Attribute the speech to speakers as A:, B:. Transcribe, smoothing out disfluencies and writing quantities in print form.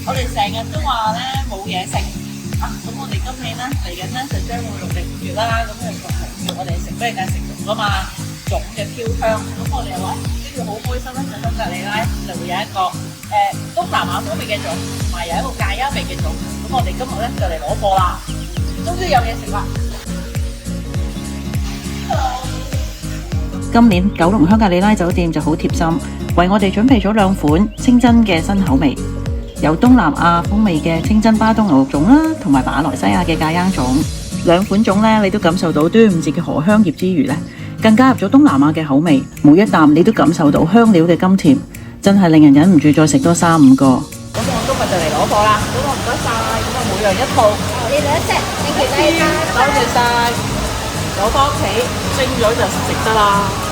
A: 我哋成日都話咧冇嘢食啊，咁我哋今年咧嚟緊咧就將會農曆5月啦，咁就同我哋食咩嘅食粽啊嘛，粽嘅飄香，咁我哋又話跟住好開心咧，上香格里拉就會有一個東南亞風味嘅粽，同埋有一個芥優味嘅粽，咁我哋今日咧就嚟攞貨啦，終於有嘢食啦！
B: 今年九龍香格里拉酒店就好貼心，為我哋準備咗2款清真嘅新口味，有東南亞風味嘅清真巴東牛肉粽啦，同埋馬來西亞嘅芥優粽。2款粽咧，你都感受到端午節嘅荷香葉之餘咧，更加入咗東南亞嘅口味，每一啖你都感受到香料嘅甘甜，真係令人忍唔住再食多3-5個。
A: 咁我今日就嚟攞貨啦，咁我唔該晒，咁啊每樣1套，
C: 你兩隻，你其他
A: 多謝晒，攞返屋企蒸咗就食得啦。